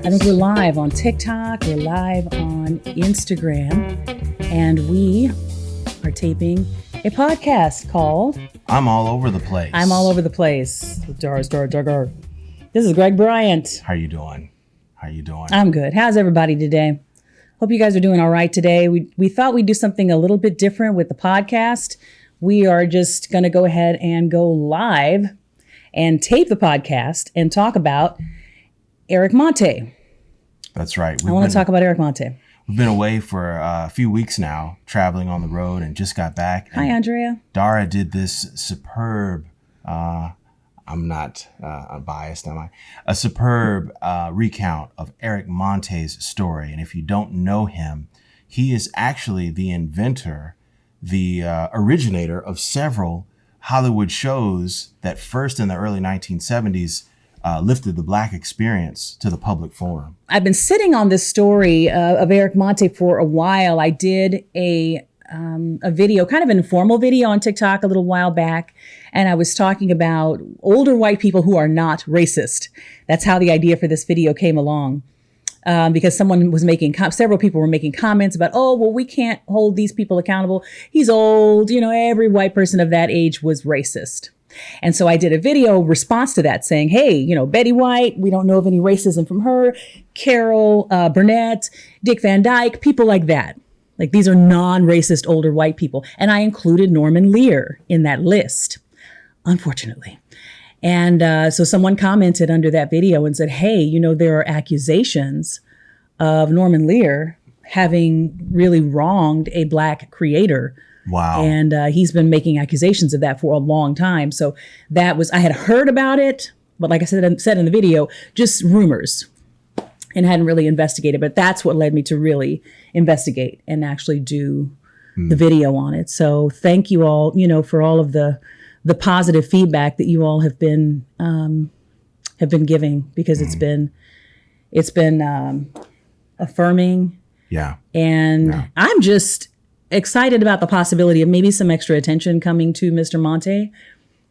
I think we're live on TikTok, we're live on Instagram, and we are taping a podcast called I'm All Over the Place. I'm All Over the Place. This is Greg Bryant. How you doing? I'm good. How's everybody today? Hope you guys are doing all right today. We thought we'd do something a little bit different with the podcast. We are just going to go ahead and go live and tape the podcast and talk about Eric Monte. That's right. I want to talk about Eric Monte. We've been away for a few weeks now, traveling on the road, and just got back. Hi, Andrea. Dara did this superb, I'm not biased, am I? A superb recount of Eric Monte's story. And if you don't know him, he is actually the inventor, the originator of several Hollywood shows that first in the early 1970s lifted the Black experience to the public forum. I've been sitting on this story of Eric Monte for a while. I did a video, kind of an informal video on TikTok a little while back, and I was talking about older white people who are not racist. That's how the idea for this video came along. Because several people were making comments about, oh, well, we can't hold these people accountable. He's old. You know, every white person of that age was racist. And so I did a video response to that saying, hey, you know, Betty White, we don't know of any racism from her. Carol Burnett, Dick Van Dyke, people like that. Like, these are non-racist older white people. And I included Norman Lear in that list, unfortunately. And so someone commented under that video and said, hey, you know, there are accusations of Norman Lear having really wronged a Black creator. Wow. And he's been making accusations of that for a long time. So I had heard about it, but like I said in the video, just rumors, and hadn't really investigated. But that's what led me to really investigate and actually do the video on it. So thank you all, you know, for all of the positive feedback that you all have been giving, because it's been affirming. Yeah. And I'm just excited about the possibility of maybe some extra attention coming to Mr. Monte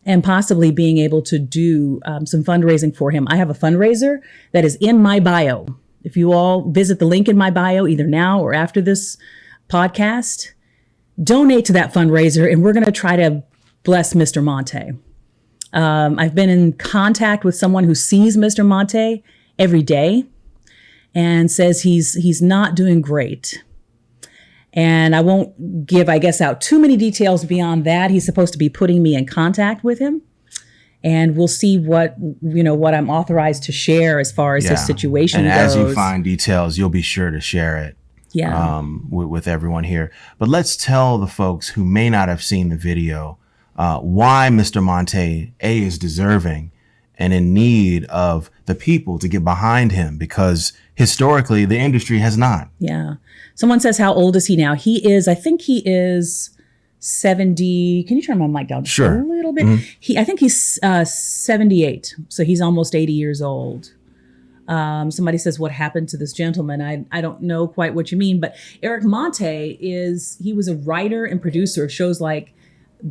and possibly being able to do some fundraising for him. I have a fundraiser that is in my bio. If you all visit the link in my bio, either now or after this podcast, donate to that fundraiser, and we're going to try to bless Mr. Monte. I've been in contact with someone who sees Mr. Monte every day and says he's not doing great. And I won't give, I guess, out too many details beyond that. He's supposed to be putting me in contact with him, and we'll see what I'm authorized to share as far as his situation goes. And as you find details, you'll be sure to share it. Yeah. With everyone here. But let's tell the folks who may not have seen the video why Mr. Monte is deserving and in need of the people to get behind him, because historically the industry has not. Yeah. Someone says, how old is he now? I think he is 70. Can you turn my mic down just a little bit? Mm-hmm. I think he's 78. So he's almost 80 years old. Somebody says, what happened to this gentleman? I don't know quite what you mean, but Eric Monte he was a writer and producer of shows like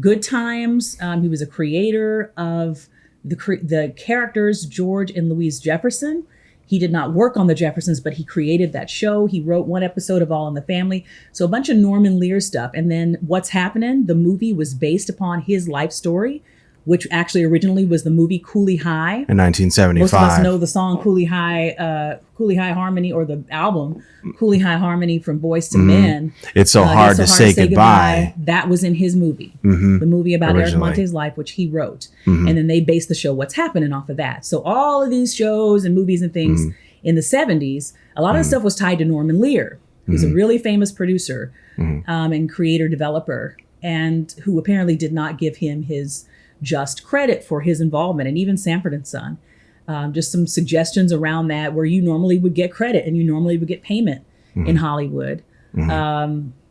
Good Times. He was a creator of the characters George and Louise Jefferson. He did not work on the Jeffersons, but he created that show. He wrote one episode of All in the Family. So a bunch of Norman Lear stuff. And then What's Happening? The movie was based upon his life story, which actually originally was the movie Cooley High. In 1975. Most of us know the song Cooley High Harmony, or the album Cooley High Harmony from Boys to Men. It's so hard to say goodbye. That was in his movie, the movie about Eric Monte's life, which he wrote. And then they based the show What's Happening off of that. So all of these shows and movies and things in the 70s, a lot of the stuff was tied to Norman Lear, who's a really famous producer and creator developer, and who apparently did not give him his just credit for his involvement. And even Sanford and Son, just some suggestions around that, where you normally would get credit and you normally would get payment in Hollywood.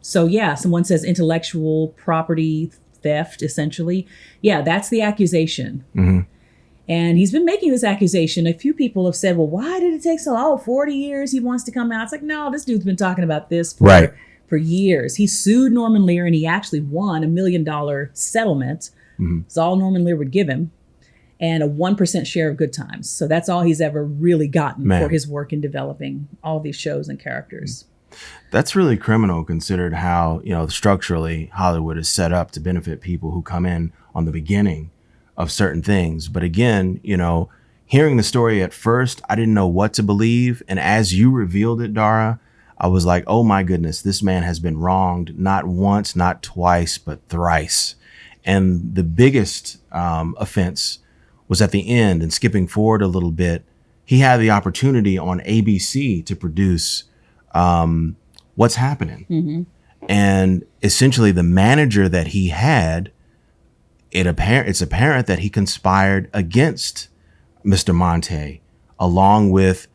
So yeah, someone says intellectual property theft, essentially. Yeah, that's the accusation. And he's been making this accusation. A few people have said, well, why did it take so long? 40 years he wants to come out. It's like, no, this dude's been talking about this for years. He sued Norman Lear, and he actually won $1 million settlement. It's all Norman Lear would give him. and a 1% share of Good Times. So that's all he's ever really gotten for his work in developing all these shows and characters. That's really criminal, considered how, structurally Hollywood is set up to benefit people who come in on the beginning of certain things. But again, hearing the story at first, I didn't know what to believe. And as you revealed it, Dara, I was like, oh my goodness, this man has been wronged not once, not twice, but thrice. And the biggest offense was at the end. And skipping forward a little bit, he had the opportunity on ABC to produce What's Happening. Mm-hmm. And essentially the manager that he had, it's apparent that he conspired against Mr. Monte, along with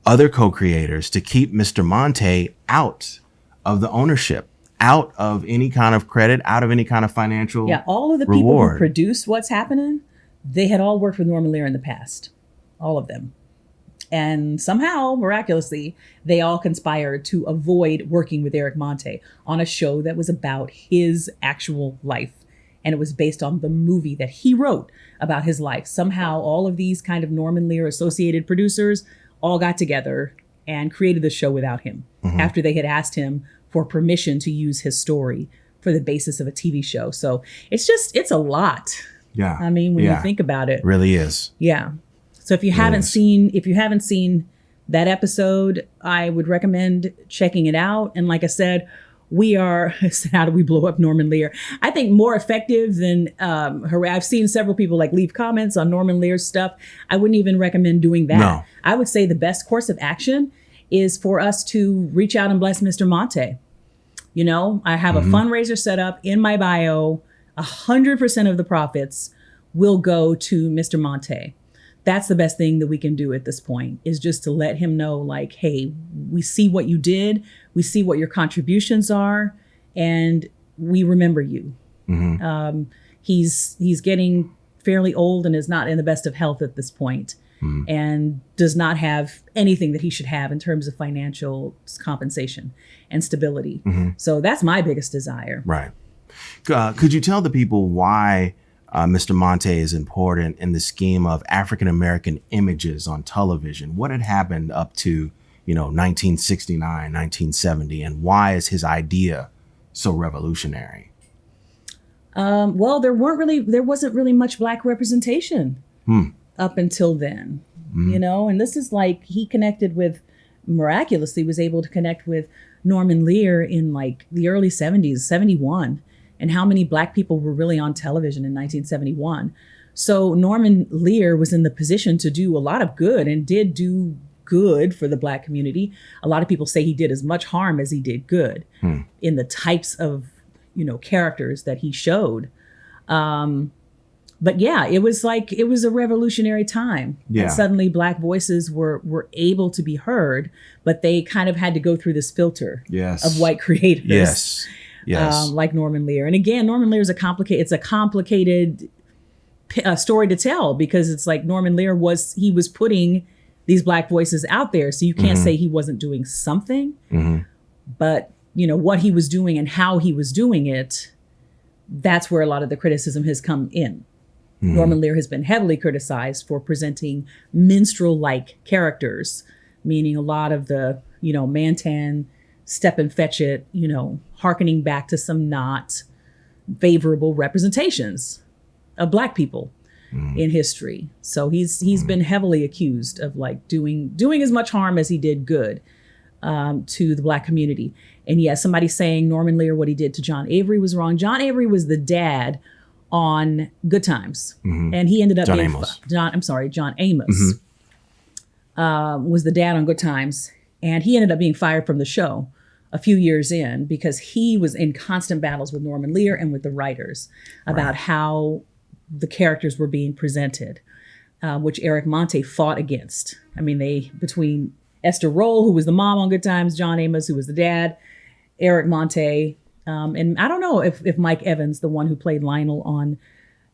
other co-creators, to keep Mr. Monte out of the ownership, out of any kind of credit, out of any kind of financial all of the reward. People who produced What's Happening, they had all worked with Norman Lear in the past. All of them. And somehow, miraculously, they all conspired to avoid working with Eric Monte on a show that was about his actual life. And it was based on the movie that he wrote about his life. Somehow, all of these kind of Norman Lear associated producers all got together and created the show without him, after they had asked him for permission to use his story for the basis of a TV show. So it's a lot. Yeah. I mean, when you think about it. It really is. Yeah. So if you haven't seen that episode, I would recommend checking it out. And like I said, how do we blow up Norman Lear? I think more effective than I've seen several people leave comments on Norman Lear's stuff. I wouldn't even recommend doing that. No. I would say the best course of action is for us to reach out and bless Mr. Monte. I have a fundraiser set up in my bio. 100% of the profits will go to Mr. Monte. That's the best thing that we can do at this point, is just to let him know, hey, we see what you did. We see what your contributions are, and we remember you. Mm-hmm. He's getting fairly old and is not in the best of health at this point, and does not have anything that he should have in terms of financial compensation and stability. So that's my biggest desire. Right. Could you tell the people why Mr. Monte is important in the scheme of African-American images on television? What had happened up to, 1969, 1970, and why is his idea so revolutionary? Well, there wasn't really much Black representation up until then, and this is he miraculously was able to connect with Norman Lear in the early 70s, 71. And how many Black people were really on television in 1971. So Norman Lear was in the position to do a lot of good, and did do good for the Black community. A lot of people say he did as much harm as he did good in the types of, characters that he showed. But yeah, it was a revolutionary time. Yeah. And suddenly Black voices were able to be heard, but they kind of had to go through this filter of white creators. Yes. Like Norman Lear. And again, Norman Lear is a complicated story to tell, because it's Norman Lear was putting these Black voices out there. So you can't say he wasn't doing something, but what he was doing and how he was doing it, that's where a lot of the criticism has come in. Norman Lear has been heavily criticized for presenting minstrel-like characters, meaning a lot of the, Mantan, step and fetch it, hearkening back to some not favorable representations of Black people in history. So he's been heavily accused of doing as much harm as he did good to the Black community. And yes, somebody's saying Norman Lear, what he did to John Avery was wrong. John Avery was the dad on Good Times, and he ended up John being Amos. John Amos was the dad on Good Times. And he ended up being fired from the show a few years in, because he was in constant battles with Norman Lear and with the writers about how the characters were being presented, which Eric Monte fought against. I mean, between Esther Roll, who was the mom on Good Times, John Amos, who was the dad, Eric Monte, and I don't know if Mike Evans, the one who played Lionel on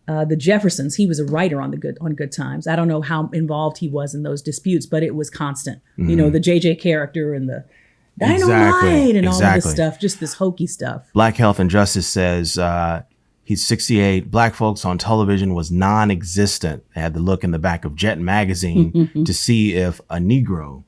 the Jeffersons, he was a writer on Good Times. I don't know how involved he was in those disputes, but it was constant. The JJ character and the dynamite and all of this stuff, just this hokey stuff. Black Health and Justice says He's 68. Black folks on television was non-existent. They had to look in the back of Jet magazine to see if a Negro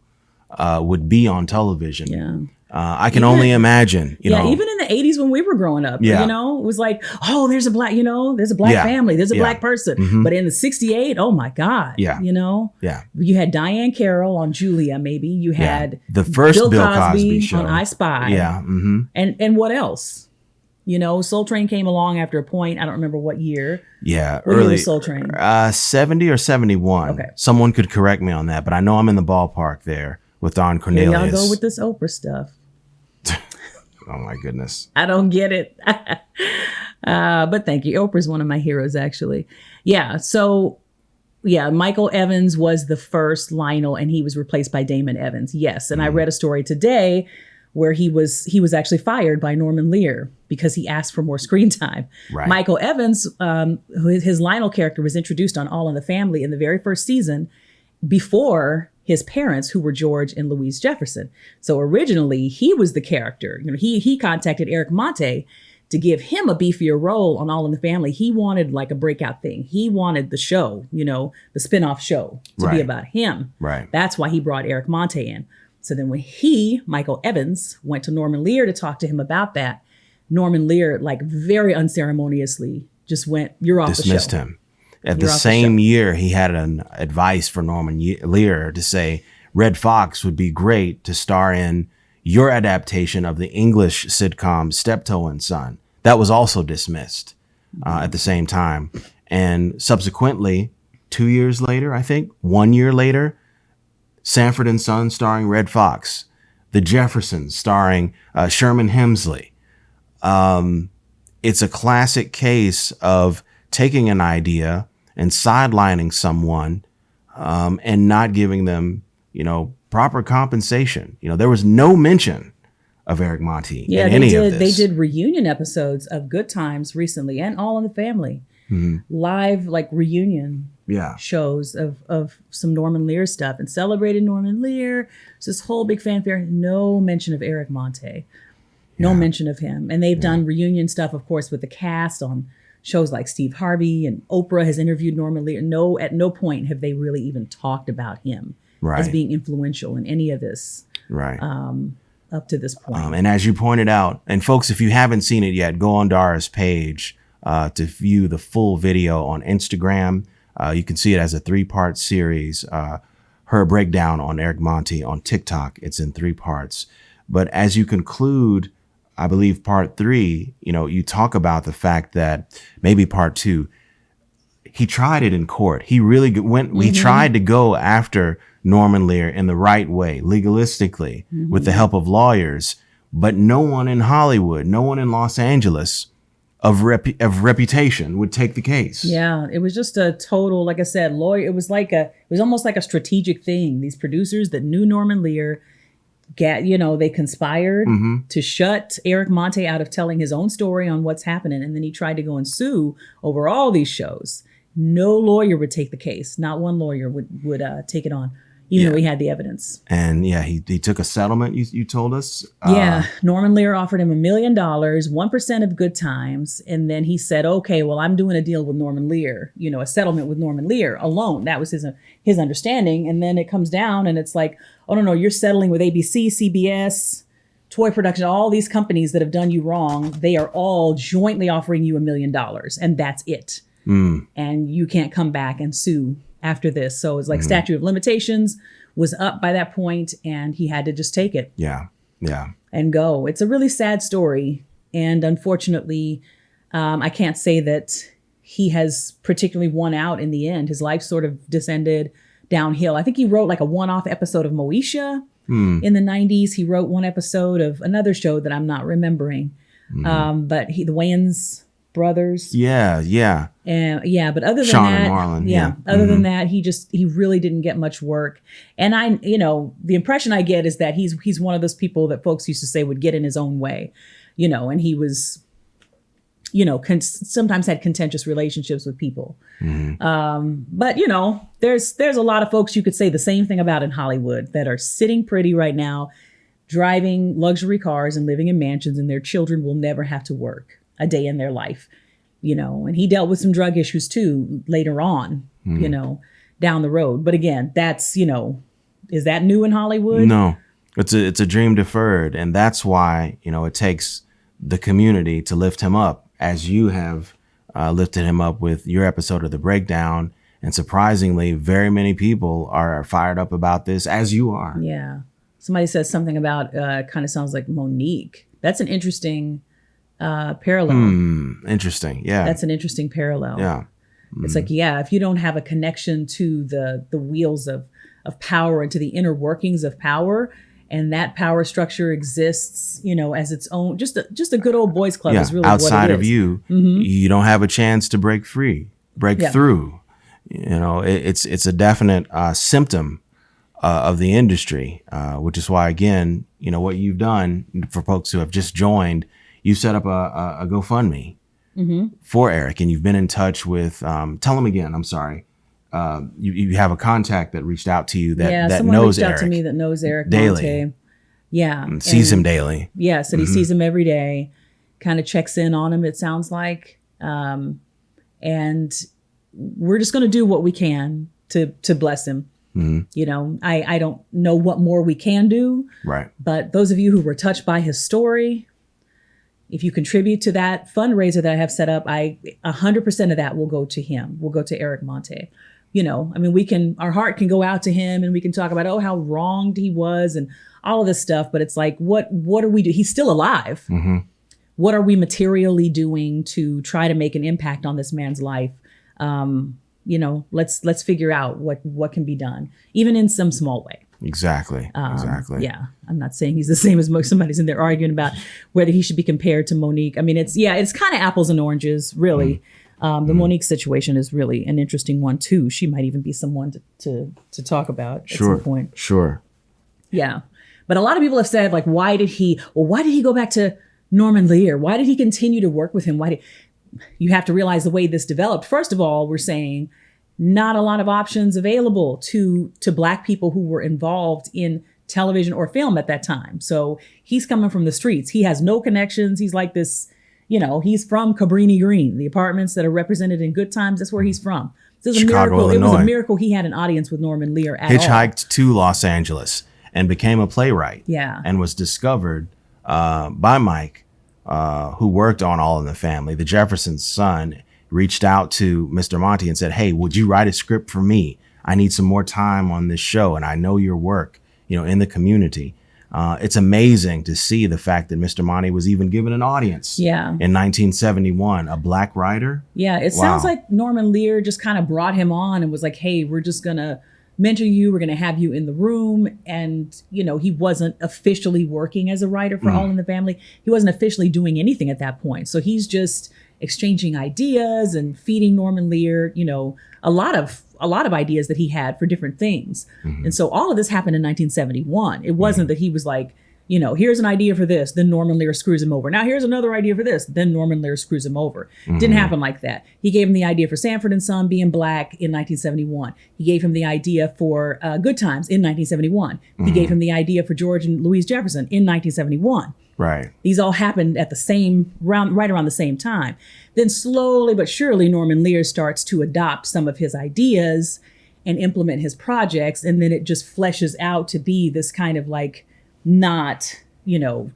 would be on television. Yeah. I can only imagine, you know. Even in the 80s when we were growing up, Yeah. you know, it was like, oh, there's a black, you know, there's a black Yeah. family, there's a Yeah. black person. Mhm. But in the 68, oh my God, Yeah. you know, Yeah. you had Diane Carroll on Julia, maybe. You had The first Bill Cosby show on I Spy. Yeah. Mm-hmm. And what else? You know, Soul Train came along after a point. I don't remember what year. Yeah. What year Early was Soul Train? 70 or 71. Okay. Someone could correct me on that, but I know I'm in the ballpark there with Don Here Cornelius. y'all go with this Oprah stuff. Oh my goodness. I don't get it. But thank you. Oprah's one of my heroes, actually. Yeah. So, yeah, Michael Evans was the first Lionel, and he was replaced by Damon Evans. Yes. And I read a story today where he was actually fired by Norman Lear because he asked for more screen time. Right. Michael Evans, his Lionel character was introduced on All in the Family in the very first season before his parents, who were George and Louise Jefferson. So originally he was the character. You know, he contacted Eric Monte to give him a beefier role on All in the Family. He wanted like a breakout thing. He wanted the show, you know, the spinoff show to be Right. about him. Right. That's why he brought Eric Monte in. So then when Michael Evans, went to Norman Lear to talk to him about that, Norman Lear, like very unceremoniously, just went, "You're off Dismissed the show." him. At You're the off the same show. year, he had an advice for Norman Lear to say Red Fox would be great to star in your adaptation of the English sitcom Steptoe and Son. That was also dismissed at the same time. And subsequently, 2 years later, I think, 1 year later, Sanford and Son starring Red Fox, The Jeffersons starring Sherman Hemsley. It's a classic case of taking an idea and sidelining someone and not giving them, you know, proper compensation. You know, there was no mention of Eric Monte in any of this. They did reunion episodes of Good Times recently and All in the Family. Live like reunion Yeah. shows of some Norman Lear stuff and celebrated Norman Lear. It's this whole big fanfare. No mention of Eric Monte. No mention of him. And they've done reunion stuff, of course, with the cast on shows like Steve Harvey, and Oprah has interviewed Norman Lear. No, at no point have they really even talked about him as being influential in any of this Right. up to this point. And as you pointed out, and folks, if you haven't seen it yet, go on Dara's page to view the full video on Instagram. You can see it as a 3-part series. Her breakdown on Eric Monte on TikTok, it's in 3 parts. But as you conclude, I believe part 3, you know, you talk about the fact that maybe part 2, he tried it in court. He really went, he tried to go after Norman Lear in the right way, legalistically, with the help of lawyers. But no one in Hollywood, no one in Los Angeles of reputation would take the case. Yeah, it was just a total, like I said, lawyer. It was almost like a strategic thing. These producers that knew Norman Lear, they conspired to shut Eric Monte out of telling his own story on what's happening. And then he tried to go and sue over all these shows. No lawyer would take the case. Not one lawyer would take it on, even though he had the evidence. And he took a settlement, you told us? Norman Lear offered him $1 million, 1% of Good Times. And then he said, okay, well, I'm doing a deal with Norman Lear, a settlement with Norman Lear alone. That was his understanding. And then it comes down and it's like, oh, no, you're settling with ABC, CBS, Toy Production, all these companies that have done you wrong. They are all jointly offering you $1 million, and that's it. And you can't come back and sue after this. So it's like statute of limitations was up by that point, and he had to just take it. Yeah. And go. It's a really sad story. And unfortunately, I can't say that he has particularly won out in the end. His life sort of descended downhill. I think he wrote like a one-off episode of Moesha in the 90s. He wrote one episode of another show that I'm not remembering. But the Wayans brothers. Yeah. But other than Sean that, and Marlon. Other than that, he really didn't get much work. And the impression I get is that he's one of those people that folks used to say would get in his own way, and he was, sometimes had contentious relationships with people. But there's a lot of folks you could say the same thing about in Hollywood that are sitting pretty right now, driving luxury cars and living in mansions, and their children will never have to work a day in their life. and he dealt with some drug issues too later on, down the road. But again, that's, is that new in Hollywood? No, it's a dream deferred. And that's why, it takes the community to lift him up, as you have lifted him up with your episode of The Breakdown. And surprisingly, very many people are fired up about this, as you are. Yeah. Somebody says something about, kind of sounds like Monique. That's an interesting parallel. Interesting. Yeah. That's an interesting parallel. Yeah. It's like, if you don't have a connection to the wheels of power and to the inner workings of power, and that power structure exists, as its own, just a good old boys club is really outside what it is. of you, you don't have a chance to break through. It's a definite symptom of the industry, which is why, again, what you've done for folks who have just joined, you set up a GoFundMe for Eric, and you've been in touch with, tell him again, I'm sorry. You have a contact that reached out to you that knows Eric. Out to me that knows Eric daily. Monte. Yeah. And sees him daily. Yeah. So he sees him every day, kind of checks in on him, it sounds like. And we're just going to do what we can to bless him. I don't know what more we can do. Right. But those of you who were touched by his story, if you contribute to that fundraiser that I have set up, 100% of that will go to him. Will go to Eric Monte. Our heart can go out to him and we can talk about, how wronged he was and all of this stuff. But it's like, what are we doing? He's still alive. What are we materially doing to try to make an impact on this man's life? Let's figure out what can be done, even in some small way. Exactly. Yeah. I'm not saying he's the same as most. Somebody's in there arguing about whether he should be compared to Monique. It's kind of apples and oranges, really. The Monique situation is really an interesting one too. She might even be someone to talk about at some point. Sure. Yeah. But a lot of people have said, like, why did he go back to Norman Lear? Why did he continue to work with him? You have to realize the way this developed. First of all, we're saying not a lot of options available to Black people who were involved in television or film at that time. So he's coming from the streets. He has no connections. He's like this, he's from Cabrini Green, the apartments that are represented in Good Times. That's where he's from. This is Chicago, a miracle. Illinois. It was a miracle he had an audience with Norman Lear at all. Hitchhiked to Los Angeles and became a playwright. Yeah. And was discovered by Mike, who worked on All in the Family. The Jeffersons' son reached out to Mr. Monte and said, "Hey, would you write a script for me? I need some more time on this show, and I know your work, in the community." It's amazing to see the fact that Mr. Monte was even given an audience. Yeah. In 1971, a Black writer. Yeah, it sounds like Norman Lear just kind of brought him on and was like, "Hey, we're just gonna mentor you. We're gonna have you in the room." And he wasn't officially working as a writer for All in the Family. He wasn't officially doing anything at that point. So he's just exchanging ideas and feeding Norman Lear, a lot of ideas that he had for different things. And so all of this happened in 1971. It wasn't that he was like, here's an idea for this, then Norman Lear screws him over. Now here's another idea for this, then Norman Lear screws him over. Didn't happen like that. He gave him the idea for Sanford and Son being Black in 1971. He gave him the idea for Good Times in 1971. He gave him the idea for George and Louise Jefferson in 1971. Right. These all happened at right around the same time. Then slowly but surely, Norman Lear starts to adopt some of his ideas and implement his projects. And then it just fleshes out to be this kind of like not,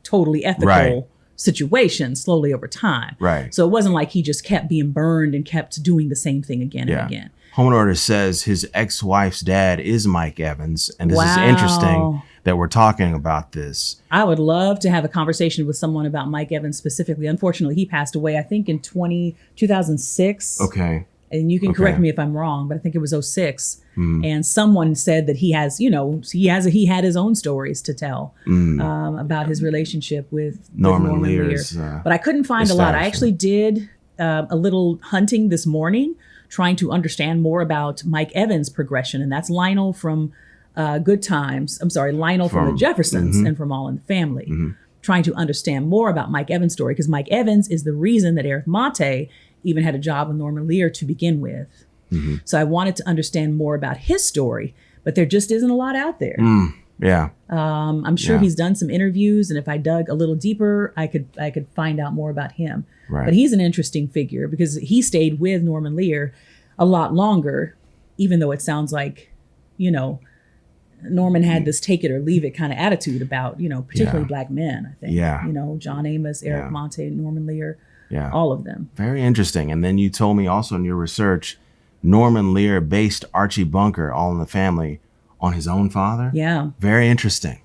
totally ethical situation slowly over time. Right. So it wasn't like he just kept being burned and kept doing the same thing again and again. Home Order says his ex-wife's dad is Mike Evans. And this is interesting that we're talking about this. I would love to have a conversation with someone about Mike Evans specifically. Unfortunately, he passed away, I think, in 2006. Okay. And you can correct me if I'm wrong, but I think it was 06. And someone said that he has, he had his own stories to tell about his relationship with Norman Lear. But I couldn't find a lot. I actually did a little hunting this morning, trying to understand more about Mike Evans' progression. And that's Lionel from Good Times. I'm sorry, Lionel from the Jeffersons and from All in the Family. Trying to understand more about Mike Evans' story, because Mike Evans is the reason that Eric Monte even had a job with Norman Lear to begin with. So I wanted to understand more about his story, but there just isn't a lot out there. Yeah. I'm sure he's done some interviews, and if I dug a little deeper, I could find out more about him. Right. But he's an interesting figure because he stayed with Norman Lear a lot longer, even though it sounds like, you know, Norman had this take it or leave it kind of attitude about, you know, particularly black men, I think. Yeah. You know, John Amos, Eric Monte, Norman Lear, all of them. Very interesting. And then you told me also in your research, Norman Lear based Archie Bunker, All in the Family, on his own father. Yeah. Very interesting.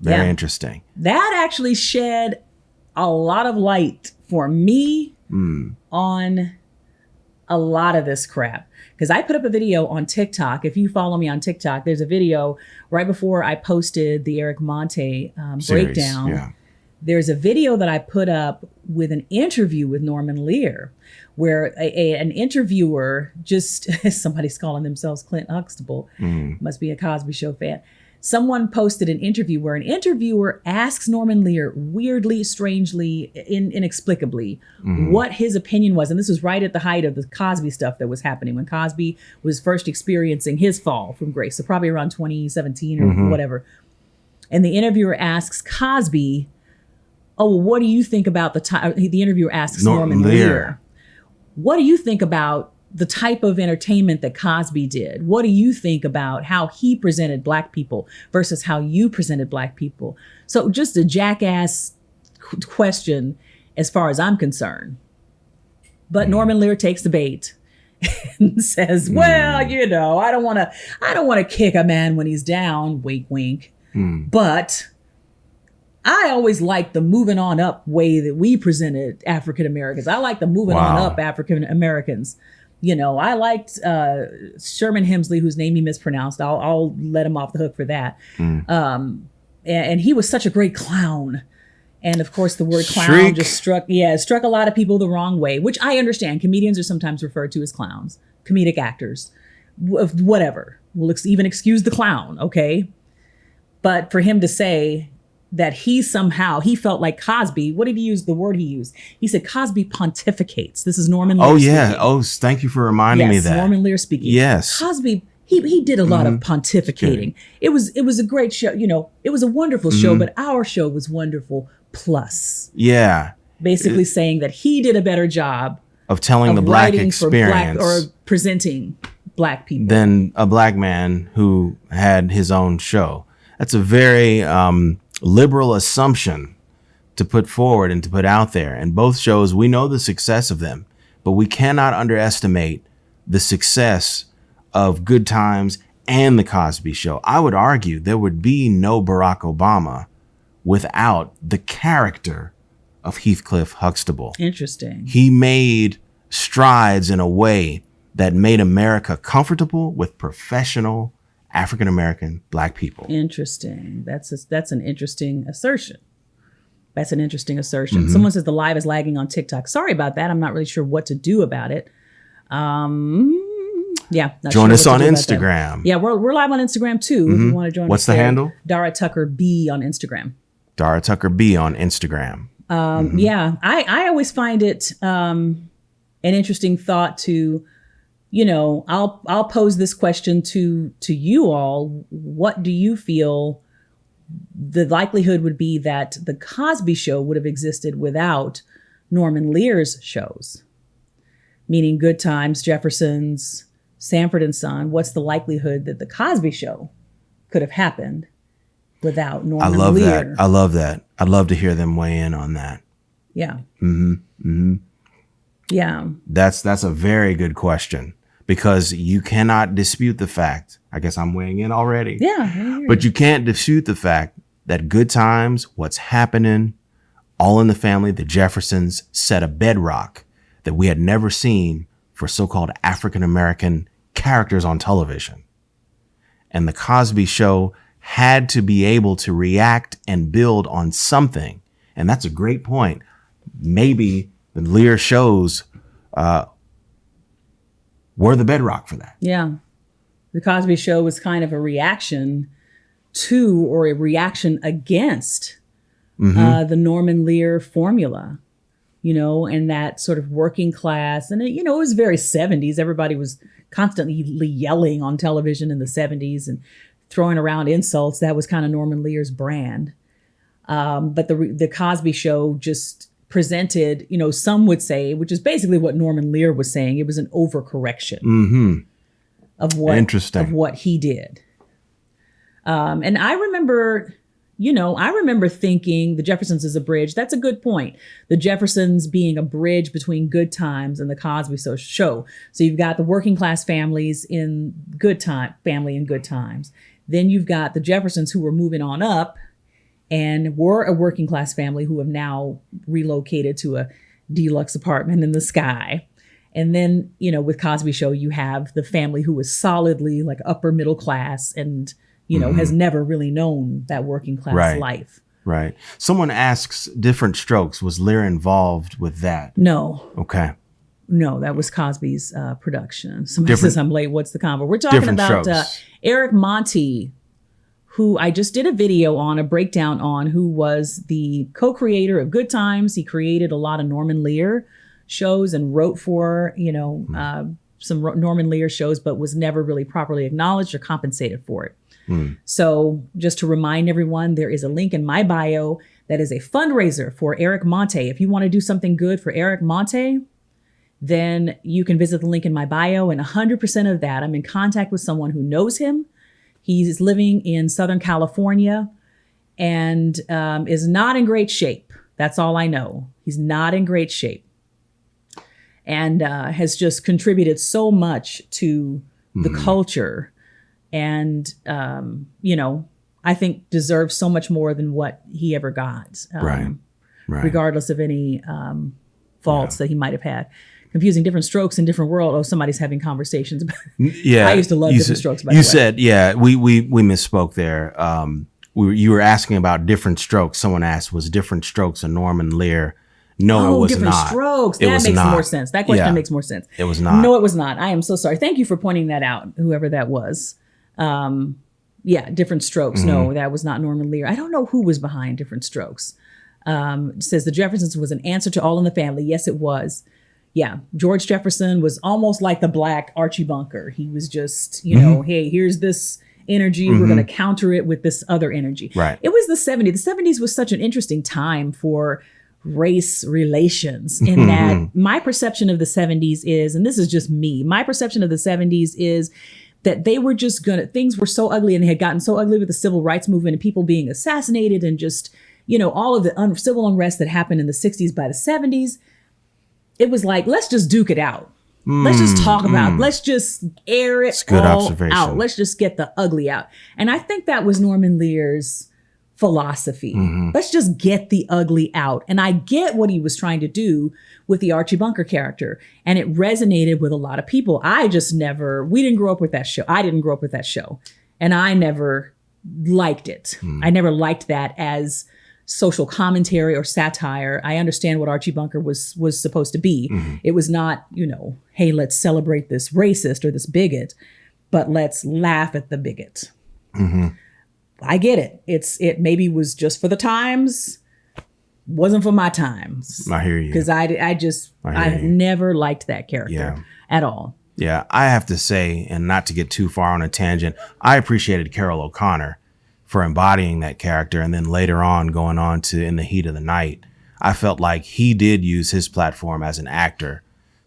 Very interesting. That actually shed a lot of light for me on a lot of this crap. Because I put up a video on TikTok. If you follow me on TikTok, there's a video right before I posted the Eric Monte breakdown. Yeah. There's a video that I put up with an interview with Norman Lear, where an interviewer just, somebody's calling themselves Clint Huxtable, must be a Cosby Show fan. Someone posted an interview where an interviewer asks Norman Lear weirdly, strangely, inexplicably what his opinion was. And this was right at the height of the Cosby stuff that was happening when Cosby was first experiencing his fall from grace. So probably around 2017 or whatever. And the interviewer asks Cosby, oh, well, what do you think about the interviewer asks Norman Lear, what do you think about the type of entertainment that Cosby did? What do you think about how he presented black people versus how you presented black people? So just a jackass question as far as I'm concerned. But Norman Lear takes the bait and says, well, you know, I don't want to kick a man when he's down, wink, wink. But I always liked the moving on up way that we presented African Americans. I like the moving on up African Americans. You know, I liked Sherman Hemsley, whose name he mispronounced. I'll let him off the hook for that. And he was such a great clown. And of course, the word clown just struck a lot of people the wrong way, which I understand. Comedians are sometimes referred to as clowns, comedic actors, whatever. We'll even excuse the clown, okay? But for him to say that he felt like Cosby, what did he use? The word he used. He said Cosby pontificates. This is Norman Lear speaking. Oh, thank you for reminding me that. Norman Lear speaking. Yes. Cosby, he did a lot of pontificating. It was a great show. You know, it was a wonderful show, but our show was wonderful plus. Yeah. Basically saying that he did a better job of telling the black experience or presenting black people than a black man who had his own show. That's a very liberal assumption to put forward and to put out there. And both shows, we know the success of them, but we cannot underestimate the success of Good Times and the Cosby Show. I would argue there would be no Barack Obama without the character of Heathcliff Huxtable. Interesting. He made strides in a way that made America comfortable with professional African-American black people. Interesting. That's an interesting assertion. Someone says the live is lagging on TikTok. Sorry about that. I'm not really sure what to do about it. Join us on Instagram. Yeah, we're live on Instagram too. If you want to join us. What's the handle? Dara Tucker B on Instagram. Dara Tucker B on Instagram. Yeah, I always find it an interesting thought to, you know, I'll pose this question to you all. What do you feel the likelihood would be that the Cosby Show would have existed without Norman Lear's shows? Meaning Good Times, Jeffersons, Sanford and Son. What's the likelihood that the Cosby Show could have happened without Norman Lear? I love that. I'd love to hear them weigh in on that. Yeah. Yeah. That's a very good question, because you cannot dispute the fact. I guess I'm weighing in already. Yeah. But you can't dispute the fact that Good Times, What's Happening, All in the Family, the Jeffersons set a bedrock that we had never seen for so-called African-American characters on television. And the Cosby Show had to be able to react and build on something. And that's a great point. Maybe the Lear shows were the bedrock for that. Yeah. The Cosby Show was kind of a reaction to, or a reaction against the Norman Lear formula, you know, and that sort of working class. And, it was very 70s. Everybody was constantly yelling on television in the 70s and throwing around insults. That was kind of Norman Lear's brand. But the Cosby Show just presented, some would say, which is basically what Norman Lear was saying, it was an overcorrection of what he did. And I remember thinking the Jeffersons is a bridge. That's a good point. The Jeffersons being a bridge between Good Times and the Cosby Show. So you've got the working class families in Good Times. Then you've got the Jeffersons who were moving on up and were a working class family who have now relocated to a deluxe apartment in the sky. And then, with Cosby Show, you have the family who was solidly like upper middle class and has never really known that working class life. Right. Someone asks Different Strokes. Was Lear involved with that? No. Okay. No, that was Cosby's production. Somebody says I'm late. What's the convo? We're talking about Eric Monte, who I just did a video on, a breakdown on, who was the co-creator of Good Times. He created a lot of Norman Lear shows and wrote for, some Norman Lear shows, but was never really properly acknowledged or compensated for it. So just to remind everyone, there is a link in my bio that is a fundraiser for Eric Monte. If you want to do something good for Eric Monte, then you can visit the link in my bio, and 100% of that, I'm in contact with someone who knows him. He's living in Southern California and is not in great shape. That's all I know. He's not in great shape and has just contributed so much to the culture. And, I think deserves so much more than what he ever got, regardless of any faults that he might have had. Confusing Different Strokes in Different World. Oh, somebody's having conversations about I used to love Different Strokes, by the way. You said, we misspoke there. You were asking about Different Strokes. Someone asked, was Different Strokes a Norman Lear? No, it was Different not. Strokes. That makes more sense. That question makes more sense. It was not. No, it was not. I am so sorry. Thank you for pointing that out, whoever that was. Different Strokes. No, that was not Norman Lear. I don't know who was behind Different Strokes. It says the Jeffersons was an answer to All in the Family. Yes, it was. Yeah, George Jefferson was almost like the Black Archie Bunker. He was just, hey, here's this energy. We're going to counter it with this other energy. Right. It was the 70s. The 70s was such an interesting time for race relations in that my perception of the 70s is, and this is just me, my perception of the 70s is that they were just things were so ugly and they had gotten so ugly with the civil rights movement and people being assassinated and just, all of the civil unrest that happened in the 60s by the 70s. It was like, let's just duke it out. Let's just talk about, let's just air it all out. Let's just get the ugly out. And I think that was Norman Lear's philosophy. Let's just get the ugly out. And I get what he was trying to do with the Archie Bunker character. And it resonated with a lot of people. We didn't grow up with that show. I didn't grow up with that show. And I never liked it. I never liked that as social commentary or satire. I understand what Archie Bunker was supposed to be. It was not, hey, let's celebrate this racist or this bigot, but let's laugh at the bigot. I get it. It maybe was just for the times, wasn't for my times. I hear you. Because I have never liked that character at all. Yeah, I have to say, and not to get too far on a tangent, I appreciated Carol O'Connor for embodying that character, and then later on going on to In the Heat of the Night. I felt like he did use his platform as an actor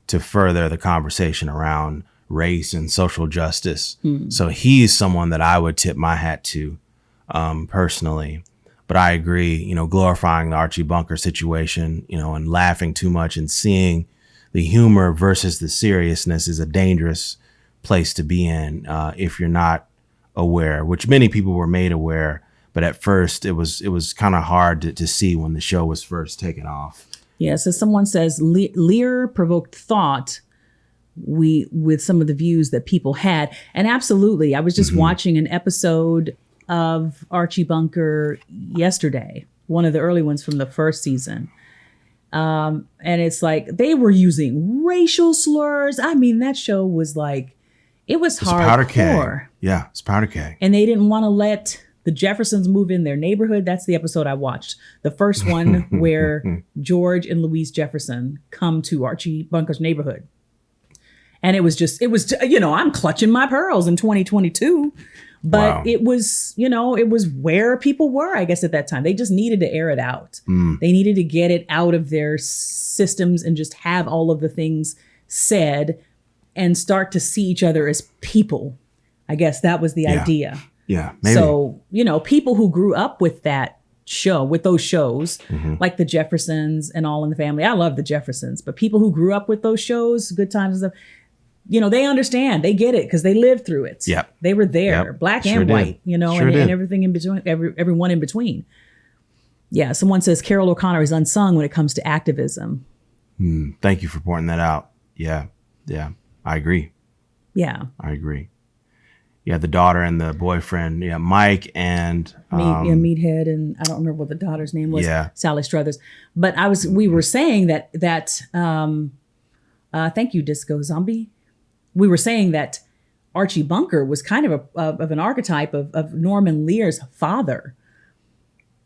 to further the conversation around race and social justice. So he's someone that I would tip my hat to personally. But I agree, glorifying the Archie Bunker situation, and laughing too much and seeing the humor versus the seriousness is a dangerous place to be in if you're not aware, which many people were made aware, but at first it was kind of hard to see when the show was first taken off. Yeah, so someone says Lear provoked thought with some of the views that people had. And absolutely, I was just watching an episode of Archie Bunker yesterday, one of the early ones from the first season. And it's like they were using racial slurs. I mean, that show was like, it was hardcore. Yeah, it's powder keg. And they didn't want to let the Jeffersons move in their neighborhood. That's the episode I watched. The first one where George and Louise Jefferson come to Archie Bunker's neighborhood. And it was, I'm clutching my pearls in 2022 But Wow. it was, it was where people were, I guess, at that time. They just needed to air it out. They needed to get it out of their systems and just have all of the things said and start to see each other as people. I guess that was the idea. Yeah, maybe. So, people who grew up with that show, with those shows, like the Jeffersons and All in the Family. I love the Jeffersons, but people who grew up with those shows, Good Times and stuff, they understand, they get it because they lived through it. Yep. They were there, Yep. black Sure and did. white, Sure and did. everything in between, everyone in between. Yeah. Someone says Carol O'Connor is unsung when it comes to activism. Thank you for pointing that out. Yeah. I agree. Yeah. I agree. Yeah, the daughter and the boyfriend. Yeah, Mike and Meathead, and I don't remember what the daughter's name was. Yeah. Sally Struthers. But we were saying that thank you, Disco Zombie. We were saying that Archie Bunker was kind of an archetype of Norman Lear's father.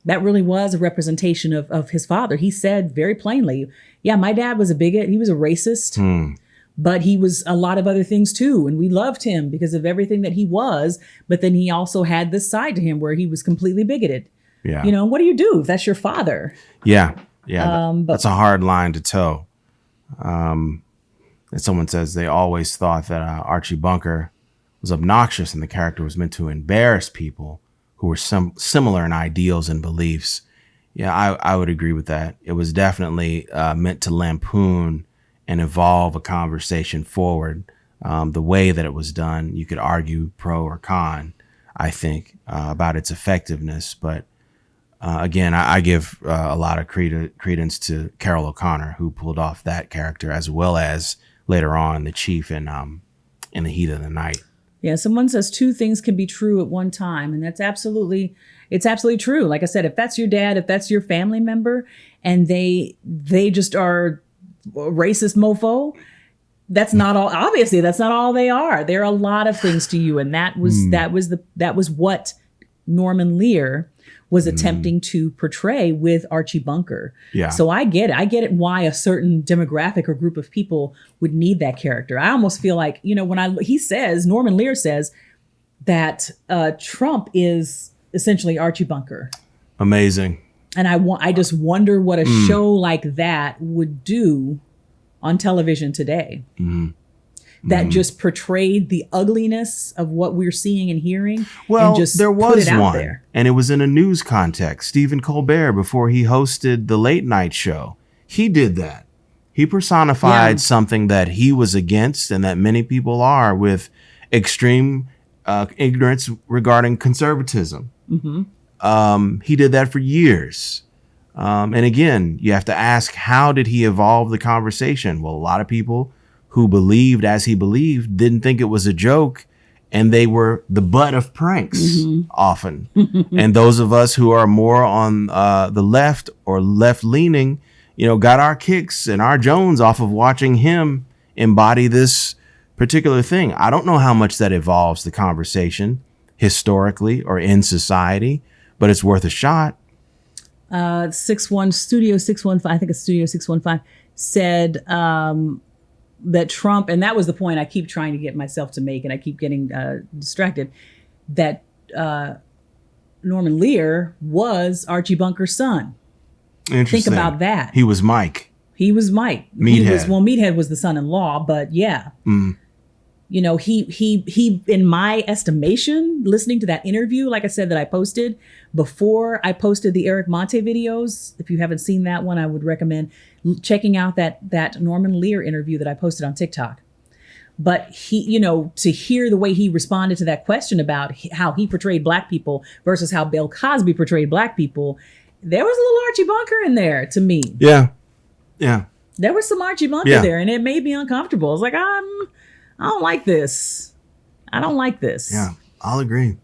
That really was a representation of his father. He said very plainly, yeah, my dad was a bigot. He was a racist, but he was a lot of other things too. And we loved him because of everything that he was. But then he also had this side to him where he was completely bigoted. Yeah. What do you do if that's your father? Yeah. That's a hard line to toe. And someone says they always thought that Archie Bunker was obnoxious and the character was meant to embarrass people who were similar in ideals and beliefs. Yeah, I would agree with that. It was definitely meant to lampoon and evolve a conversation forward. The way that it was done, you could argue pro or con, I think, about its effectiveness. But again, I give a lot of credence to Carol O'Connor, who pulled off that character, as well as later on the chief in The Heat of the Night. Yeah, someone says two things can be true at one time, and it's absolutely true. Like I said, if that's your dad, if that's your family member, and they just are a racist mofo, that's not all. Obviously, that's not all they are. They're a lot of things to you, and that was what Norman Lear was attempting to portray with Archie Bunker. Yeah. So I get it. I get it why a certain demographic or group of people would need that character. I almost feel like, Norman Lear says that Trump is essentially Archie Bunker. Amazing. And I just wonder what a show like that would do on television today. That just portrayed the ugliness of what we're seeing and hearing. Well, and just there put was it out one, there. and it was in a news context. Stephen Colbert, before he hosted the late night show, he did that. He personified something that he was against and that many people are, with extreme ignorance regarding conservatism. He did that for years. And again, you have to ask, how did he evolve the conversation? Well, a lot of people who believed as he believed didn't think it was a joke, and they were the butt of pranks often. And those of us who are more on the left or left leaning, got our kicks and our Jones off of watching him embody this particular thing. I don't know how much that evolves the conversation historically or in society, but it's worth a shot. 615, I think it's Studio 615, said that Trump, and that was the point I keep trying to get myself to make, and I keep getting distracted, that Norman Lear was Archie Bunker's son. Interesting. Think about that. He was Mike. He was Mike. Meathead. Meathead was the son-in-law, but yeah. He, in my estimation, listening to that interview, like I said, that I posted before I posted the Eric Monte videos. If you haven't seen that one, I would recommend checking out that Norman Lear interview that I posted on TikTok. But he, to hear the way he responded to that question about how he portrayed black people versus how Bill Cosby portrayed black people, there was a little Archie Bunker in there to me. Yeah. There was some Archie Bunker there, and it made me uncomfortable. I was like, I don't like this. I don't like this. Yeah, I'll agree.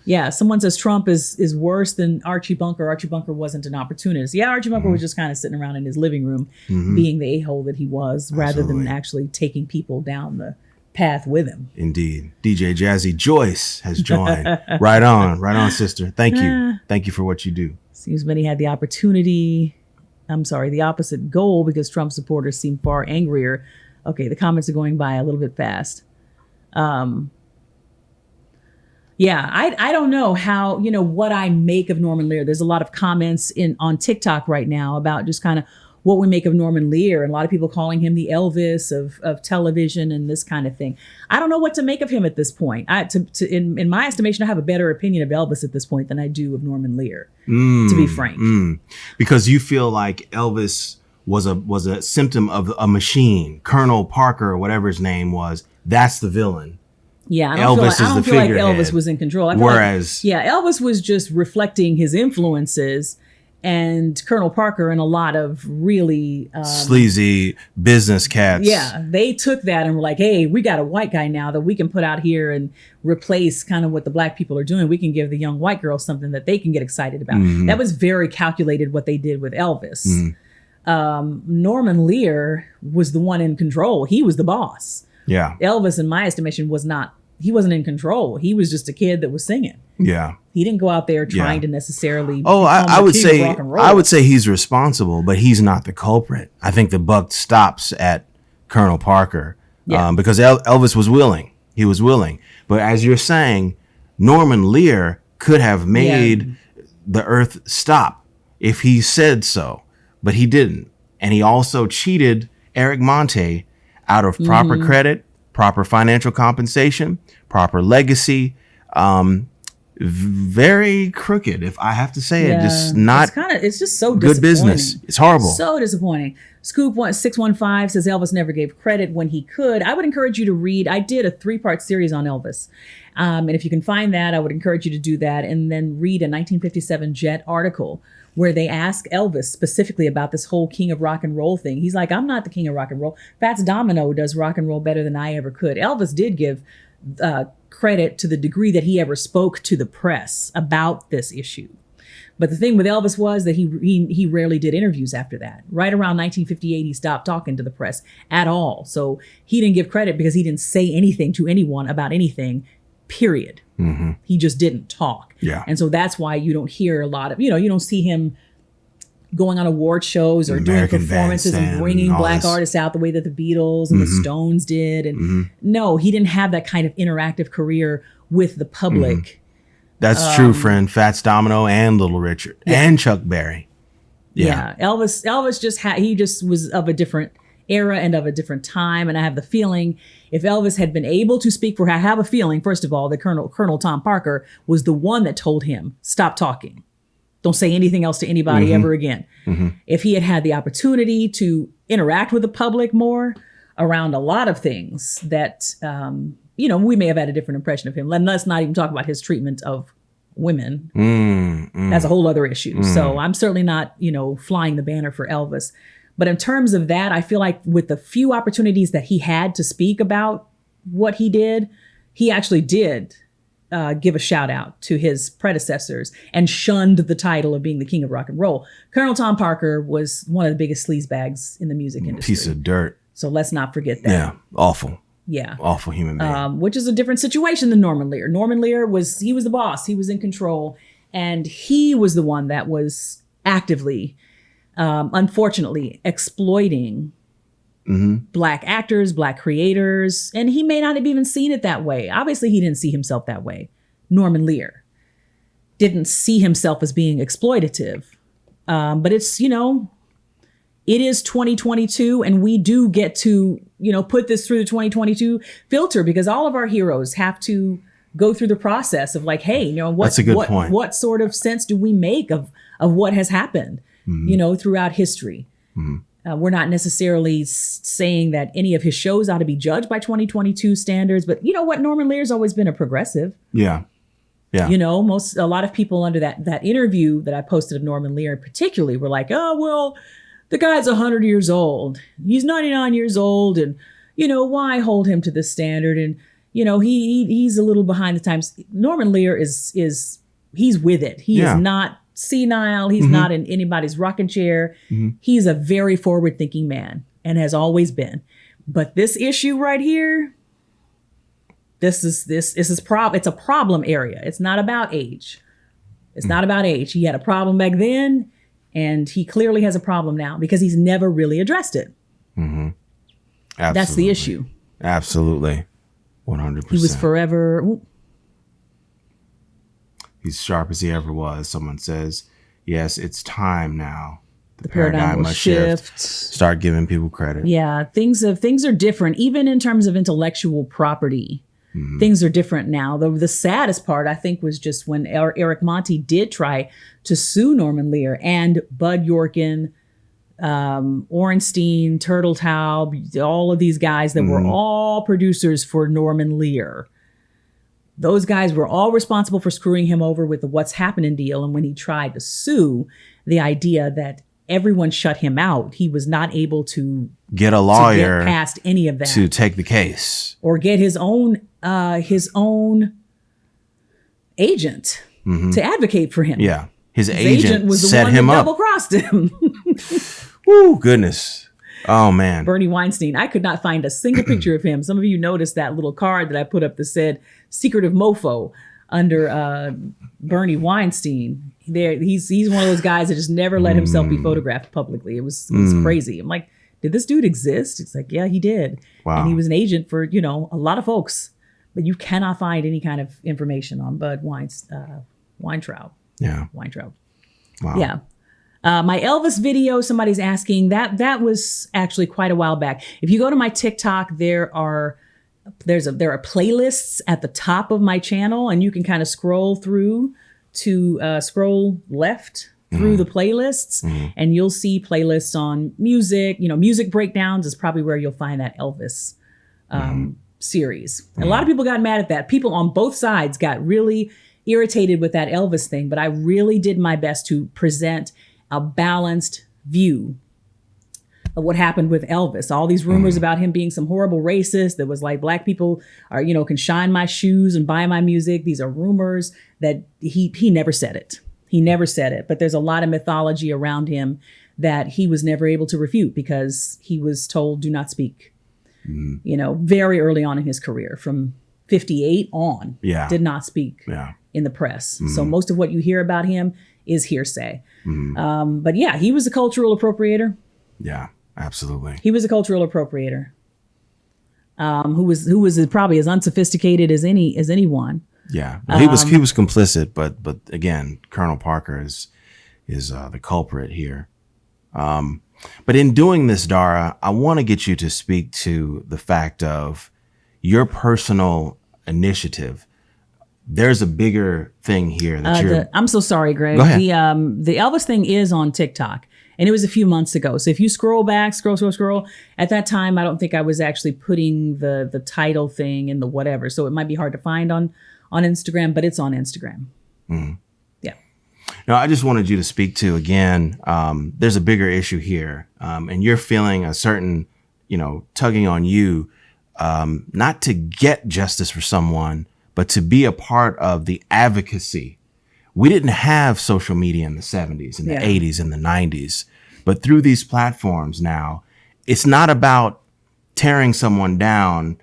Yeah, someone says Trump is worse than Archie Bunker. Archie Bunker wasn't an opportunist. Yeah, Archie Bunker was just kind of sitting around in his living room being the a-hole that he was, rather than actually taking people down the path with him. Indeed. DJ Jazzy Joyce has joined. Right on, sister. Thank you. Thank you for what you do. Seems many had the opposite goal, because Trump supporters seem far angrier. Okay, the comments are going by a little bit fast. Yeah, I don't know how, what I make of Norman Lear. There's a lot of comments on TikTok right now about just kind of what we make of Norman Lear, and a lot of people calling him the Elvis of television and this kind of thing. I don't know what to make of him at this point. In my estimation, I have a better opinion of Elvis at this point than I do of Norman Lear, to be frank. Because you feel like Elvis was a symptom of a machine. Colonel Parker, or whatever his name was, that's the villain. Yeah, I don't feel like Elvis was in control. Elvis was just reflecting his influences, and Colonel Parker and a lot of really sleazy business cats. Yeah, they took that and were like, hey, we got a white guy now that we can put out here and replace kind of what the black people are doing. We can give the young white girls something that they can get excited about. That was very calculated what they did with Elvis. Norman Lear was the one in control. He was the boss. Yeah. Elvis, in my estimation, he wasn't in control. He was just a kid that was singing. Yeah. He didn't go out there trying to necessarily. I would say he's responsible, but he's not the culprit. I think the buck stops at Colonel Parker because Elvis was willing. He was willing. But as you're saying, Norman Lear could have made the earth stop if he said so, but he didn't. And he also cheated Eric Monte out of proper credit, proper financial compensation, proper legacy. Very crooked, if I have to say it. Just not. It's just so good business. It's horrible. So disappointing. Scoop 615 says Elvis never gave credit when he could. I would encourage you to read. I did a 3-part series on Elvis. And if you can find that, I would encourage you to do that. And then read a 1957 Jet article where they ask Elvis specifically about this whole king of rock and roll thing. He's like, I'm not the king of rock and roll. Fats Domino does rock and roll better than I ever could. Elvis did give credit to the degree that he ever spoke to the press about this issue. But the thing with Elvis was that he rarely did interviews after that. Right around 1958, he stopped talking to the press at all. So he didn't give credit because he didn't say anything to anyone about anything, period. He just didn't talk. Yeah. And so that's why you don't hear a lot of, you don't see him going on award shows or doing performances and bringing black artists out the way that the Beatles and the Stones did. And no, he didn't have that kind of interactive career with the public. That's true, friend. Fats Domino and Little Richard and Chuck Berry. Yeah. Elvis just was of a different era and of a different time. And I have the feeling if Elvis had been able to speak I have a feeling, first of all, that Colonel Tom Parker was the one that told him, stop talking. Don't say anything else to anybody ever again. If he had had the opportunity to interact with the public more around a lot of things that, we may have had a different impression of him. Let's not even talk about his treatment of women. That's a whole other issue. So I'm certainly not, flying the banner for Elvis. But in terms of that, I feel like with the few opportunities that he had to speak about what he did, he actually did give a shout out to his predecessors and shunned the title of being the king of rock and roll. Colonel Tom Parker was one of the biggest sleazebags in the music industry. Piece of dirt. So let's not forget that. Yeah, awful. Yeah. Awful human being. Which is a different situation than Norman Lear. Norman Lear was the boss. He was in control. And he was the one that was actively, unfortunately, exploiting Black actors, Black creators. And he may not have even seen it that way. Obviously, he didn't see himself that way. Norman Lear didn't see himself as being exploitative. But it's, it is 2022 and we do get to, put this through the 2022 filter because all of our heroes have to go through the process of like, hey, that's a good point. What sort of sense do we make of what has happened, throughout history? We're not necessarily saying that any of his shows ought to be judged by 2022 standards, but you know what? Norman Lear's always been a progressive. Yeah. Yeah. A lot of people under that interview that I posted of Norman Lear particularly were like, oh, well, the guy's 100 years old. He's 99 years old. And, why hold him to this standard? And, he's a little behind the times. Norman Lear is he's with it. He is not senile. He's not in anybody's rocking chair. He's a very forward thinking man and has always been. But this issue right here, it's a problem area. It's not about age. It's not about age. He had a problem back then and he clearly has a problem now because he's never really addressed it. Absolutely. That's the issue. Absolutely. 100%. He was forever. He's sharp as he ever was. Someone says, yes, it's time now. The paradigm must shift. Start giving people credit. Yeah, things are different, even in terms of intellectual property. Things are different now. The saddest part, I think, was just when Eric Monte did try to sue Norman Lear and Bud Yorkin, Ornstein, Turtletaub, all of these guys that were all producers for Norman Lear. Those guys were all responsible for screwing him over with the What's Happening deal. And when he tried to sue, the idea that everyone shut him out, he was not able to get a lawyer to get past any of that, to take the case, or get his own agent to advocate for him. Yeah, his agent was the set one him that up. double-crossed him. Woo, goodness. Oh, man. Bernie Weinstein. I could not find a single picture of him. Some of you noticed that little card that I put up that said "Secretive Mofo" under Bernie Weinstein. He's one of those guys that just never let himself be photographed publicly. It was crazy. I'm like, did this dude exist? It's like, yeah, he did. Wow. And he was an agent for, a lot of folks. But you cannot find any kind of information on Bud Weintraub. Yeah. Weintraub. Wow. Yeah. My Elvis video, somebody's asking, that was actually quite a while back. If you go to my TikTok, there are playlists at the top of my channel, and you can kind of scroll through to scroll left through the playlists, and you'll see playlists on music. Music breakdowns is probably where you'll find that Elvis series. A lot of people got mad at that. People on both sides got really irritated with that Elvis thing, but I really did my best to present a balanced view of what happened with Elvis. All these rumors about him being some horrible racist that was like, black people are, can shine my shoes and buy my music. These are rumors that he never said it. He never said it. But there's a lot of mythology around him that he was never able to refute because he was told, do not speak. Very early on in his career, from 58 on, did not speak in the press. So most of what you hear about him is hearsay. But yeah, he was a cultural appropriator. Yeah, absolutely. He was a cultural appropriator. Who was probably as unsophisticated as anyone. Yeah, he was complicit, but again, Colonel Parker is the culprit here. But in doing this, Dara, I want to get you to speak to the fact of your personal initiative. There's a bigger thing here that I'm so sorry, Greg. Go ahead. The Elvis thing is on TikTok, and it was a few months ago. So if you scroll back, scroll, at that time, I don't think I was actually putting the title thing in the whatever. So it might be hard to find on Instagram, but it's on Instagram. Yeah. No, I just wanted you to speak to, again, there's a bigger issue here, and you're feeling a certain, tugging on you, not to get justice for someone, but to be a part of the advocacy. We didn't have social media in the 70s and the 80s and the 90s, but through these platforms now, it's not about tearing someone down.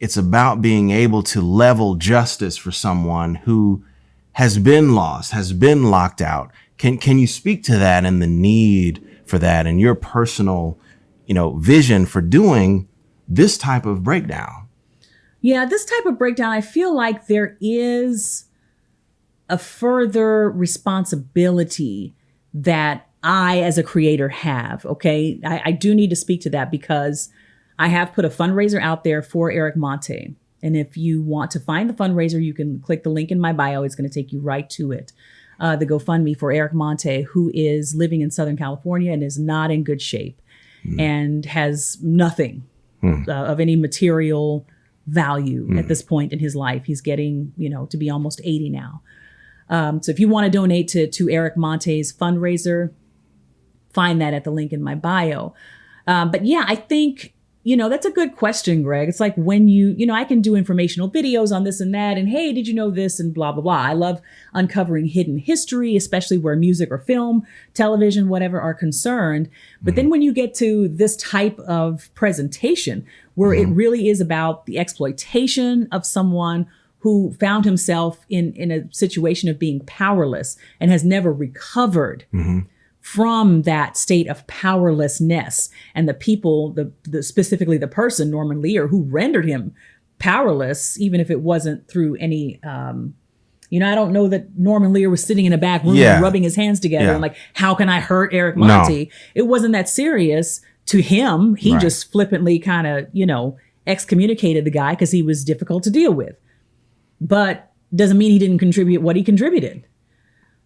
It's about being able to level justice for someone who has been lost, has been locked out. Can you speak to that and the need for that and your personal, vision for doing this type of breakdown? Yeah, this type of breakdown, I feel like there is a further responsibility that I, as a creator, have. Okay, I do need to speak to that because I have put a fundraiser out there for Eric Monte. And if you want to find the fundraiser, you can click the link in my bio. It's going to take you right to it. The GoFundMe for Eric Monte, who is living in Southern California and is not in good shape and has nothing of any material value at this point in his life. He's getting, to be almost 80 now. So if you want to donate to Eric Monte's fundraiser, find that at the link in my bio. But yeah, I think, that's a good question, Greg. It's like when I can do informational videos on this and that, and hey, did you know this, and blah, blah, blah. I love uncovering hidden history, especially where music or film, television, whatever are concerned. But then when you get to this type of presentation, where it really is about the exploitation of someone who found himself in a situation of being powerless and has never recovered from that state of powerlessness, and the people, the specifically the person, Norman Lear, who rendered him powerless, even if it wasn't through any I don't know that Norman Lear was sitting in a back room rubbing his hands together and like, how can I hurt Eric Monte? No. It wasn't that serious to him. He just flippantly kind of, excommunicated the guy because he was difficult to deal with. But doesn't mean he didn't contribute what he contributed.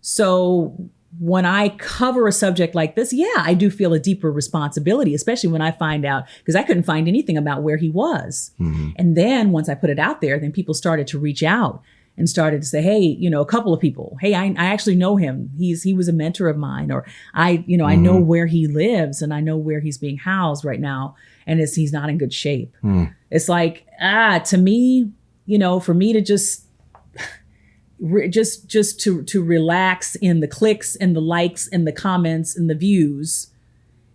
So when I cover a subject like this, I do feel a deeper responsibility, especially when I find out, because I couldn't find anything about where he was. Mm-hmm. And then once I put it out there, then people started to reach out and started to say, hey, a couple of people, hey, I actually know him. He was a mentor of mine, or I know where he lives and I know where he's being housed right now. And he's not in good shape. Mm. It's like, to me, for me to just to relax in the clicks and the likes and the comments and the views,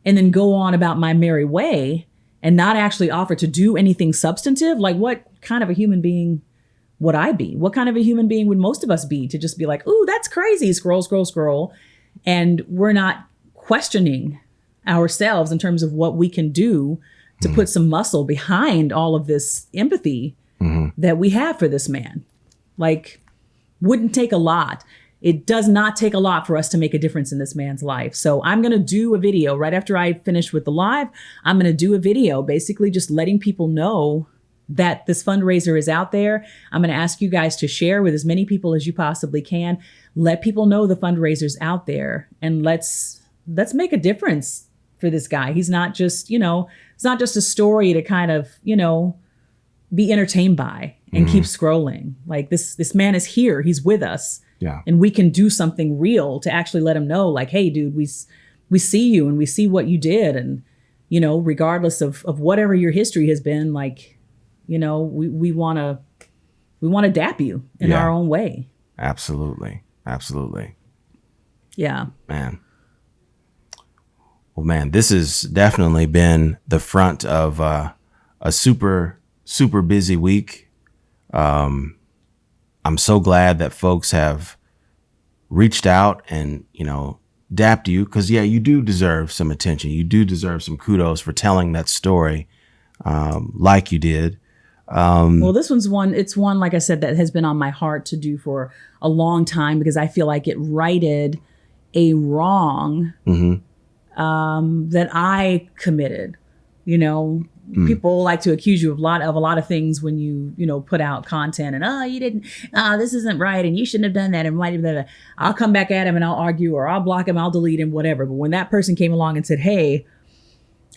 and then go on about my merry way and not actually offer to do anything substantive. Like, what kind of a human being would I be? What kind of a human being would most of us be to just be like, ooh, that's crazy, scroll, scroll, scroll. And we're not questioning ourselves in terms of what we can do to put some muscle behind all of this empathy that we have for this man. Like, wouldn't take a lot. It does not take a lot for us to make a difference in this man's life. So I'm going to do a video right after I finish with the live. I'm going to do a video basically just letting people know that this fundraiser is out there. I'm going to ask you guys to share with as many people as you possibly can. Let people know the fundraiser's out there, and let's make a difference for this guy. He's not just, it's not just a story to kind of, be entertained by and keep scrolling. Like, this man is here. He's with us. Yeah. And we can do something real to actually let him know, like, hey, dude, we see you and we see what you did. And, regardless of whatever your history has been, like, we want to dap you in our own way. Absolutely. Absolutely. Yeah. Man. Well, man, this has definitely been the front of a super, super busy week. I'm so glad that folks have reached out and, dapped you, because, you do deserve some attention. You do deserve some kudos for telling that story like you did. Well, this one's one, like I said, that has been on my heart to do for a long time, because I feel like it righted a wrong that I committed. People like to accuse you of a lot of things when you put out content, and you didn't, this isn't right, and you shouldn't have done that, and blah, blah, blah. I'll come back at him and I'll argue, or I'll block him, I'll delete him, whatever. But when that person came along and said, hey,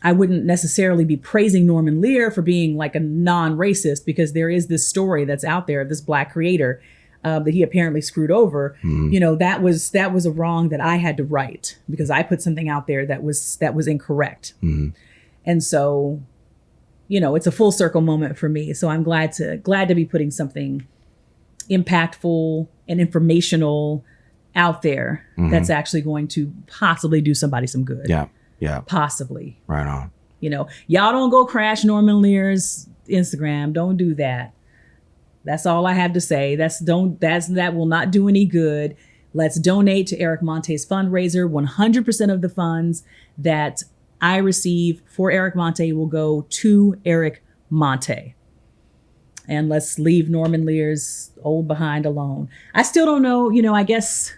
I wouldn't necessarily be praising Norman Lear for being like a non-racist, because there is this story that's out there of this Black creator that he apparently screwed over. That was a wrong that I had to right, because I put something out there that was incorrect. And so, it's a full circle moment for me. So I'm glad to be putting something impactful and informational out there that's actually going to possibly do somebody some good. Yeah. Yeah. Possibly. Right on. Y'all don't go crash Norman Lear's Instagram. Don't do that. That's all I have to say. That will not do any good. Let's donate to Eric Monte's fundraiser. 100% of the funds that I receive for Eric Monte will go to Eric Monte. And let's leave Norman Lear's old behind alone. I still don't know, I guess,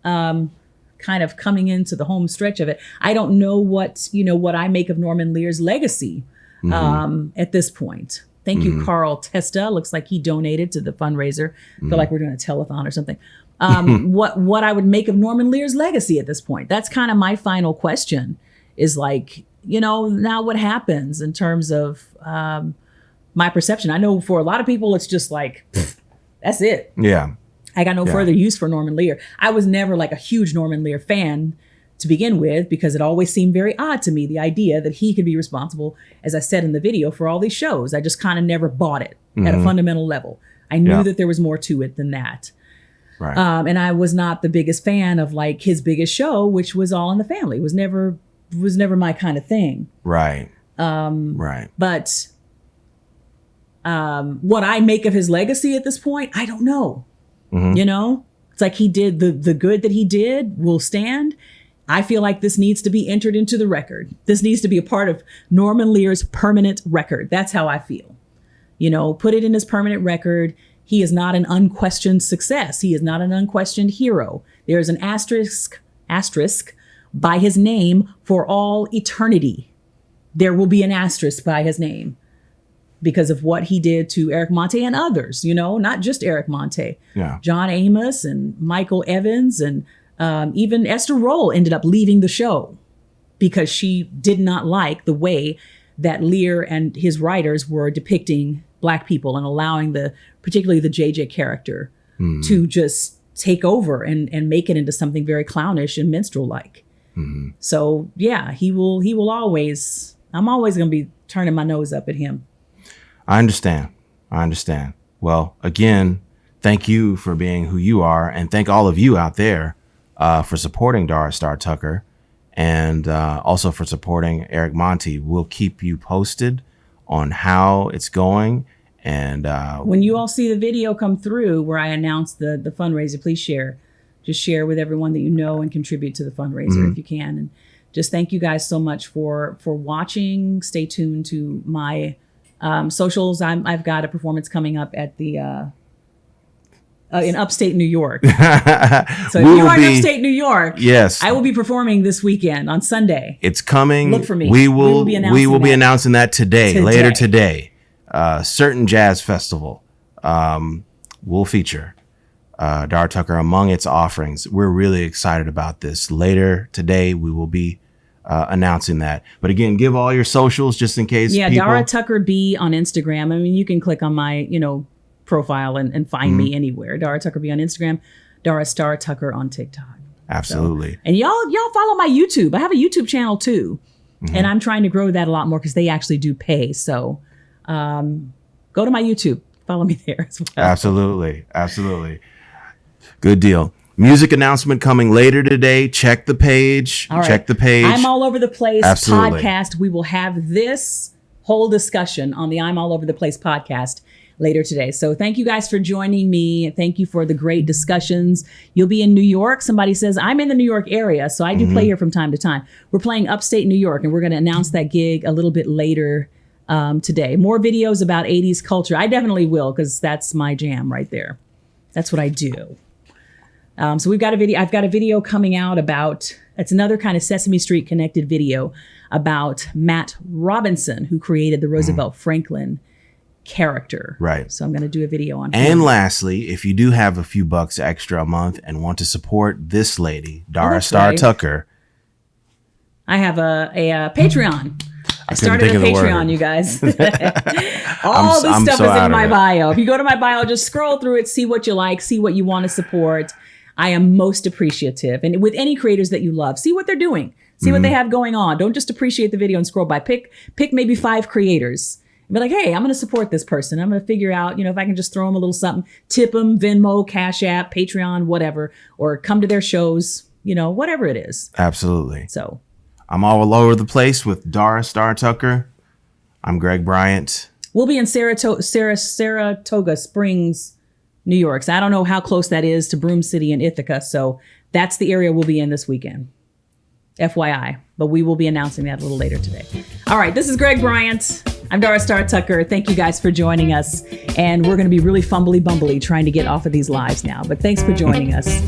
kind of coming into the home stretch of it, I don't know what I make of Norman Lear's legacy at this point. Thank you, Carl Testa. Looks like he donated to the fundraiser. Feel like we're doing a telethon or something. What I would make of Norman Lear's legacy at this point? That's kind of my final question, is like, now what happens in terms of my perception? I know for a lot of people, it's just like, that's it. Yeah. I got no further use for Norman Lear. I was never like a huge Norman Lear fan to begin with, because it always seemed very odd to me, the idea that he could be responsible, as I said in the video, for all these shows. I just kind of never bought it at a fundamental level. I knew that there was more to it than that. Right. And I was not the biggest fan of like his biggest show, which was All in the Family. It was never my kind of thing. Right. Right. But what I make of his legacy at this point, I don't know. It's like, he did the good that he did will stand. I feel like this needs to be entered into the record. This needs to be a part of Norman Lear's permanent record. That's how I feel. Put it in his permanent record. he is not an unquestioned success. He is not an unquestioned hero. There is an asterisk by his name for all eternity. There will be an asterisk by his name because of what he did to Eric Monte and others, not just Eric Monte. Yeah. John Amos and Michael Evans and even Esther Roll ended up leaving the show because she did not like the way that Lear and his writers were depicting Black people and allowing particularly the JJ character to just take over and make it into something very clownish and minstrel-like. Mm-hmm. So yeah, he will always, I'm always going to be turning my nose up at him. I understand. Well, again, thank you for being who you are, and thank all of you out there for supporting Dara Star Tucker, and also for supporting Eric Monte. We'll keep you posted on how it's going. And when you all see the video come through where I announce the fundraiser, please just share with everyone that you know and contribute to the fundraiser if you can. And just thank you guys so much for watching. Stay tuned to my socials. I've got a performance coming up at the in upstate New York. So if you are in upstate New York, yes, I will be performing this weekend on Sunday. It's coming. Look for me. We will be announcing that today. Later today. Certain jazz festival will feature Dara Tucker among its offerings. We're really excited about this. Later today, we will be announcing that. But again, give all your socials just in case. Yeah, people... Dara Tucker B on Instagram. I mean, you can click on my profile and find me anywhere. Dara Tucker B on Instagram. Dara Star Tucker on TikTok. Absolutely. So, and y'all follow my YouTube. I have a YouTube channel too, and I'm trying to grow that a lot more because they actually do pay. So. Go to my YouTube. Follow me there as well. Absolutely. Good deal. Music announcement coming later today. Check the page. All right. Check the page. I'm All Over the Place Absolutely. Podcast. We will have this whole discussion on the I'm All Over the Place podcast later today. So thank you guys for joining me. Thank you for the great discussions. You'll be in New York. Somebody says, I'm in the New York area, so I do play here from time to time. We're playing upstate New York, and we're going to announce that gig a little bit later today. More videos about 80s culture. I definitely will, because that's my jam right there. That's what I do. So we've got a video. I've got a video coming out about, it's another kind of Sesame Street connected video about Matt Robinson, who created the Roosevelt Franklin character. Right. So I'm going to do a video on him. And lastly, if you do have a few bucks extra a month and want to support this lady, Dara Star Tucker. I have a Patreon. I started a Patreon, you guys. All this stuff is in my bio. If you go to my bio, just scroll through it, see what you like, see what you want to support. I am most appreciative. And with any creators that you love, see what they're doing. See what they have going on. Don't just appreciate the video and scroll by. Pick maybe 5 creators. And be like, hey, I'm going to support this person. I'm going to figure out, if I can just throw them a little something, tip them, Venmo, Cash App, Patreon, whatever, or come to their shows, whatever it is. Absolutely. So. I'm all over the place with Dara Star Tucker. I'm Greg Bryant. We'll be in Saratoga Springs, New York. So I don't know how close that is to Broome City and Ithaca. So that's the area we'll be in this weekend. FYI. But we will be announcing that a little later today. All right. This is Greg Bryant. I'm Dara Star Tucker. Thank you guys for joining us. And we're going to be really fumbly bumbly trying to get off of these lives now. But thanks for joining us.